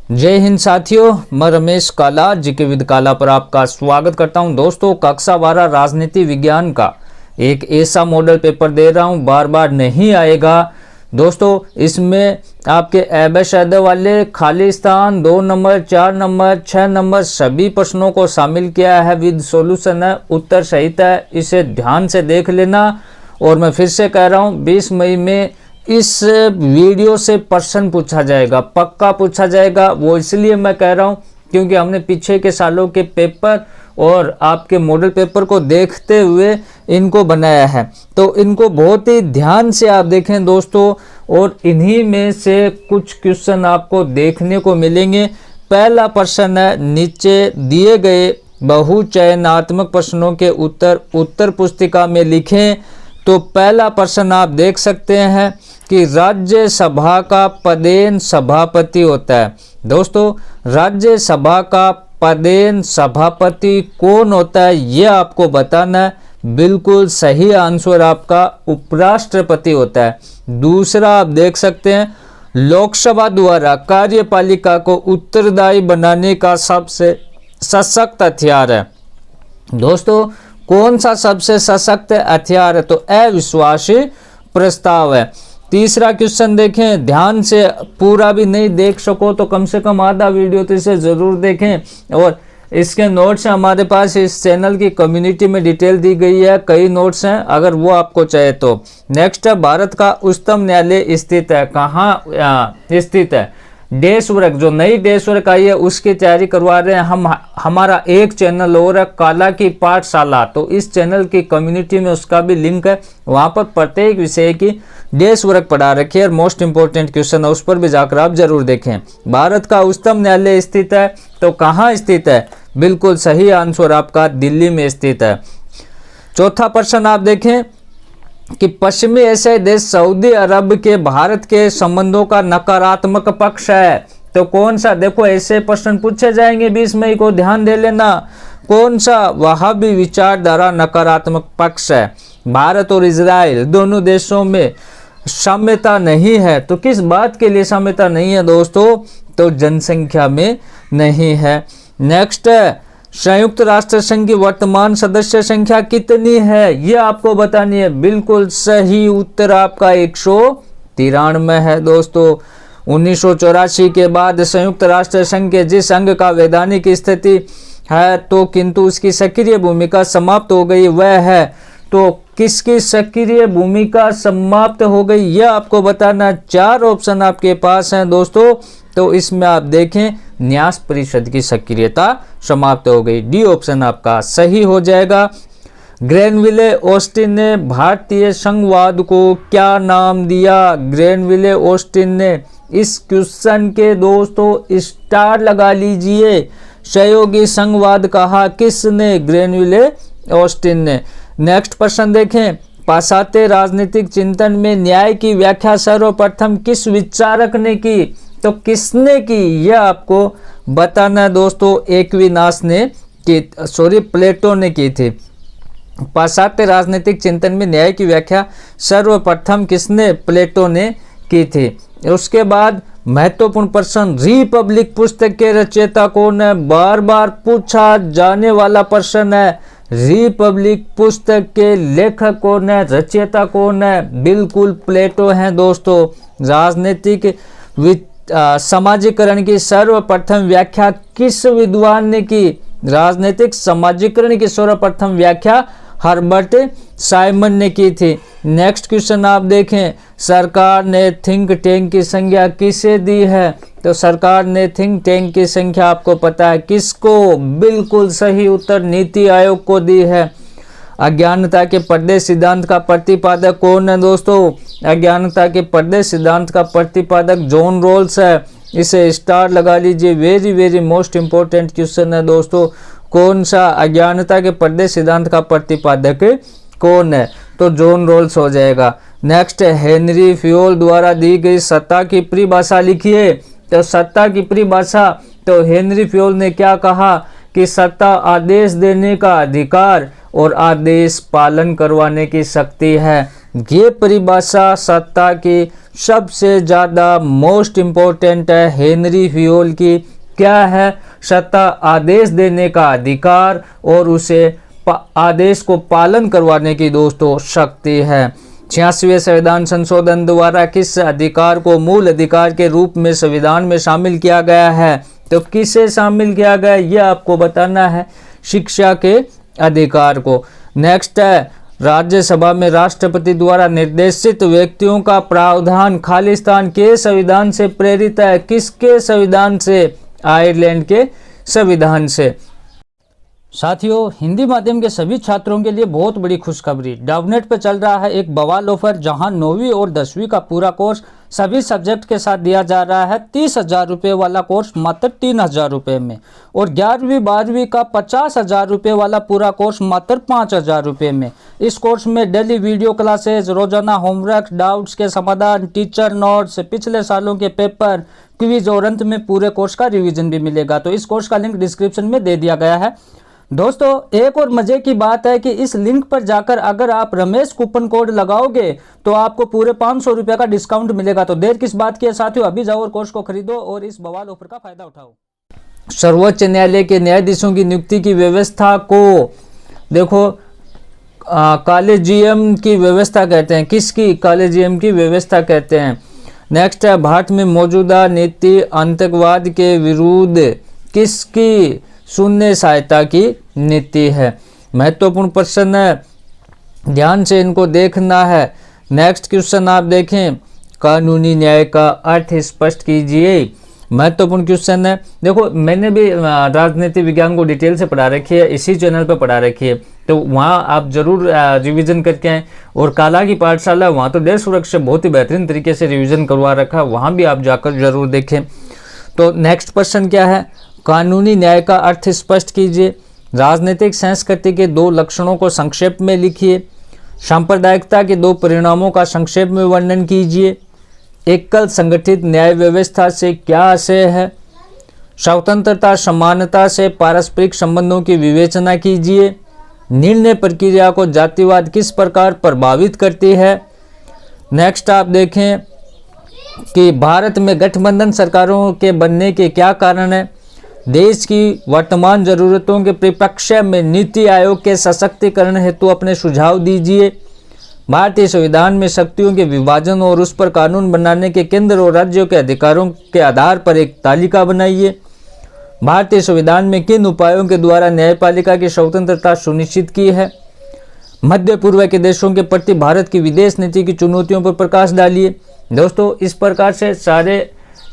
जय हिंद साथियों, मैं रमेश काला जीके विद काला पर आपका स्वागत करता हूं। दोस्तों, कक्षा 12 राजनीति विज्ञान का एक ऐसा मॉडल पेपर दे रहा हूं, बार बार नहीं आएगा। दोस्तों, इसमें आपके एबशद वाले खाली स्थान 2 नंबर, 4 नंबर, 6 नंबर सभी प्रश्नों को शामिल किया है, विद सॉल्यूशन है, उत्तर सहित है। इसे ध्यान से देख लेना। और मैं फिर से कह रहा हूं, 20 मई में इस वीडियो से प्रश्न पूछा जाएगा, पक्का पूछा जाएगा। वो इसलिए मैं कह रहा हूं क्योंकि हमने पीछे के सालों के पेपर और आपके मॉडल पेपर को देखते हुए इनको बनाया है, तो इनको बहुत ही ध्यान से आप देखें दोस्तों। और इन्हीं में से कुछ क्वेश्चन आपको देखने को मिलेंगे। पहला प्रश्न है, नीचे दिए गए बहुचयनात्मक प्रश्नों के उत्तर पुस्तिका में लिखें। तो पहला प्रश्न आप देख सकते हैं कि राज्यसभा का पदेन सभापति होता है। दोस्तों, राज्यसभा का पदेन सभापति कौन होता है, यह आपको बताना है। बिल्कुल सही आंसर आपका उपराष्ट्रपति होता है। दूसरा आप देख सकते हैं, लोकसभा द्वारा कार्यपालिका को उत्तरदायी बनाने का सबसे सशक्त हथियार है। दोस्तों, कौन सा सबसे सशक्त हथियार है, तो अविश्वासी प्रस्ताव है। तीसरा क्वेश्चन देखें, ध्यान से पूरा भी नहीं देख सको तो कम से कम आधा वीडियो तो इसे जरूर देखें। और इसके नोट्स हमारे पास इस चैनल की कम्युनिटी में डिटेल दी गई है, कई नोट्स हैं, अगर वो आपको चाहिए तो। नेक्स्ट है, भारत का उच्चतम न्यायालय स्थित है, कहाँ स्थित है, देश वर्ग। जो नई देश वर्ग आई है उसकी तैयारी करवा रहे हैं हम। हमारा एक चैनल और है, काला की पाठशाला, तो इस चैनल की कम्युनिटी में उसका भी लिंक है। वहां पर प्रत्येक विषय की देश वर्ग पढ़ा रखी है और मोस्ट इंपोर्टेंट क्वेश्चन है, उस पर भी जाकर आप जरूर देखें। भारत का उच्चतम न्यायालय स्थित है, तो कहाँ स्थित है, बिल्कुल सही आंसर आपका दिल्ली में स्थित है। चौथा प्रश्न आप देखें कि पश्चिमी एशियाई देश सऊदी अरब के भारत के संबंधों का नकारात्मक पक्ष है, तो कौन सा। देखो, ऐसे प्रश्न पूछे जाएंगे 20 मई को, ध्यान दे लेना। कौन सा वहाबी विचारधारा नकारात्मक पक्ष है। भारत और इजराइल दोनों देशों में साम्यता नहीं है, तो किस बात के लिए साम्यता नहीं है दोस्तों, तो जनसंख्या में नहीं है। नेक्स्ट है, संयुक्त राष्ट्र संघ की वर्तमान सदस्य संख्या कितनी है, ये आपको बतानी है। बिल्कुल सही उत्तर आपका 193 है दोस्तों। 1984 के बाद संयुक्त राष्ट्र संघ के जिस अंग का वैधानिक स्थिति है तो किंतु उसकी सक्रिय भूमिका समाप्त हो गई, वह है, तो किसकी सक्रिय भूमिका समाप्त हो गई, यह आपको बताना। 4 ऑप्शन आपके पास हैं दोस्तों, तो इसमें आप देखें, न्यास परिषद की सक्रियता समाप्त हो गई। डी ऑप्शन आपका सही हो जाएगा। ग्रेनविले ऑस्टिन ने भारतीय संघवाद को क्या नाम दिया, ग्रेनविले ऑस्टिन ने। इस क्वेश्चन के दोस्तों स्टार लगा लीजिए। सहयोगी संघवाद कहा किसने, ग्रेनविले ऑस्टिन ने। नेक्स्ट प्रश्न देखें, पाश्चात्य राजनीतिक चिंतन में न्याय की व्याख्या सर्वप्रथम किस विचारक ने की, तो किसने की, यह आपको बताना है दोस्तों। एक्विनास ने की, प्लेटो ने की थी। पाश्चात्य राजनीतिक चिंतन में न्याय की व्याख्या सर्वप्रथम किसने, प्लेटो ने की थी। उसके बाद महत्वपूर्ण प्रश्न, रिपब्लिक पुस्तक के रचयिता कौन है, बार बार पूछा जाने वाला प्रश्न है। रिपब्लिक पुस्तक के लेखक कौन है, रचयिता कौन है, बिल्कुल प्लेटो हैं दोस्तों। राजनीतिक समाजीकरण की सर्वप्रथम व्याख्या किस विद्वान ने की, राजनीतिक समाजीकरण की सर्वप्रथम व्याख्या हर्बर्ट साइमन ने की थी। नेक्स्ट क्वेश्चन आप देखें, सरकार ने थिंक टैंक की संख्या किसे दी है, तो सरकार ने थिंक टैंक की संख्या आपको पता है किसको, बिल्कुल सही उत्तर नीति आयोग को दी है। अज्ञानता के पर्दे सिद्धांत का प्रतिपादक कौन है दोस्तों, अज्ञानता के पर्दे सिद्धांत का प्रतिपादक जॉन रॉल्स है। इसे स्टार लगा लीजिए, very very most important question है दोस्तों। कौन सा अज्ञानता के पर्दे सिद्धांत का प्रतिपादक कौन है, तो जॉन रॉल्स हो जाएगा। नेक्स्ट है, हेनरी फ्योल द्वारा दी गई सत्ता की परिभाषा लिखिए, तो सत्ता की परिभाषा, तो हेनरी फ्योल ने क्या कहा कि सत्ता आदेश देने का अधिकार और आदेश पालन करवाने की शक्ति है। ये परिभाषा सत्ता की सबसे ज़्यादा मोस्ट इम्पोर्टेंट है हेनरी फ्यूल की। क्या है? सत्ता आदेश देने का अधिकार और उसे आदेश को पालन करवाने की दोस्तों शक्ति है। 86वें संविधान संशोधन द्वारा किस अधिकार को मूल अधिकार के रूप में संविधान में शामिल किया गया है? तो किसे शामिल किया गया यह आपको बताना है, शिक्षा के अधिकार को। नेक्स्ट है, राज्यसभा में राष्ट्रपति द्वारा निर्देशित व्यक्तियों का प्रावधान खालिस्तान के संविधान से प्रेरित है। किसके संविधान से? आयरलैंड के संविधान से। साथियों, हिंदी माध्यम के सभी छात्रों के लिए बहुत बड़ी खुशखबरी। डाउटनेट पर चल रहा है एक बवाल ऑफर, जहां 9वीं और 10वीं का पूरा कोर्स सभी सब्जेक्ट के साथ दिया जा रहा है। 30,000 रुपये वाला कोर्स मात्र 3,000 रुपये में, और 11वीं 12वीं का 50,000 रुपये वाला पूरा कोर्स मात्र 5,000 रुपये में। इस कोर्स में डेली वीडियो क्लासेज, रोजाना होमवर्क, डाउट्स के समाधान, टीचर नोट्स, पिछले सालों के पेपर, क्विज और अंत में पूरे कोर्स का रिवीजन भी मिलेगा। तो इस कोर्स का लिंक डिस्क्रिप्शन में दे दिया गया है। दोस्तों, एक और मजे की बात है कि इस लिंक पर जाकर अगर आप रमेश कूपन कोड लगाओगे तो आपको पूरे 500 रुपये का डिस्काउंट मिलेगा। तो देर किस बात की है साथियों, अभी जाओ और कोर्स को खरीदो और इस बवाल ऑफर का फायदा उठाओ। सर्वोच्च न्यायालय के न्यायाधीशों की नियुक्ति की व्यवस्था को देखो कॉलेजियम की व्यवस्था कहते हैं। किसकी? कॉलेजियम की व्यवस्था कहते हैं। नेक्स्ट है, भारत में मौजूदा नीति आतंकवाद के विरुद्ध किसकी? शून्य सहायता की नीति है। महत्वपूर्ण प्रश्न है, ध्यान से इनको देखना है। नेक्स्ट क्वेश्चन आप देखें, कानूनी न्याय का अर्थ स्पष्ट कीजिए। महत्वपूर्ण क्वेश्चन है। देखो, मैंने भी राजनीति विज्ञान को डिटेल से पढ़ा रखी है, इसी चैनल पर पढ़ा रखी है, तो वहाँ आप जरूर रिवीजन करके आएँ। और काला की पाठशाला, वहाँ तो देश सुरक्षा बहुत ही बेहतरीन तरीके से रिवीजन करवा रखा है, वहाँ भी आप जाकर जरूर देखें। तो नेक्स्ट प्रश्न क्या है? कानूनी न्याय का अर्थ स्पष्ट कीजिए। राजनीतिक संस्कृति के 2 लक्षणों को संक्षेप में लिखिए। सांप्रदायिकता के 2 परिणामों का संक्षेप में वर्णन कीजिए। एकल संगठित न्याय व्यवस्था से क्या आशय है? स्वतंत्रता समानता से पारस्परिक संबंधों की विवेचना कीजिए। निर्णय प्रक्रिया को जातिवाद किस प्रकार प्रभावित करती है? नेक्स्ट आप देखें कि भारत में गठबंधन सरकारों के बनने के क्या कारण है? देश की वर्तमान जरूरतों के परिप्रेक्ष्य में नीति आयोग के सशक्तिकरण हेतु अपने सुझाव दीजिए। भारतीय संविधान में शक्तियों के विभाजन और उस पर कानून बनाने के केंद्र और राज्यों के अधिकारों के आधार पर एक तालिका बनाइए। भारतीय संविधान में किन उपायों के द्वारा न्यायपालिका की स्वतंत्रता सुनिश्चित की है? मध्य पूर्व के देशों के प्रति भारत की विदेश नीति की चुनौतियों पर प्रकाश डालिए। दोस्तों, इस प्रकार से सारे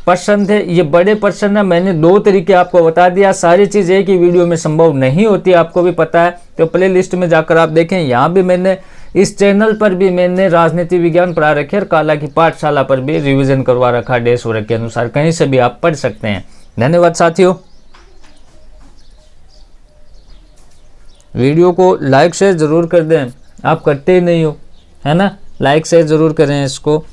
प्रश्न थे। ये बड़े प्रश्न है, मैंने 2 तरीके आपको बता दिया। सारी चीज़ एक ही वीडियो में संभव नहीं होती, आपको भी पता है। तो प्ले लिस्ट में जाकर आप देखें, यहाँ भी मैंने इस चैनल पर भी मैंने राजनीति विज्ञान पढ़ा रखे और काला की पाठशाला पर भी रिवीजन करवा रखा देश वर्ग के अनुसार, कहीं से भी आप पढ़ सकते हैं। धन्यवाद साथियों। वीडियो को लाइक शेयर जरूर कर दें, आप करते ही नहीं हो, है ना? लाइक शेयर जरूर करें इसको।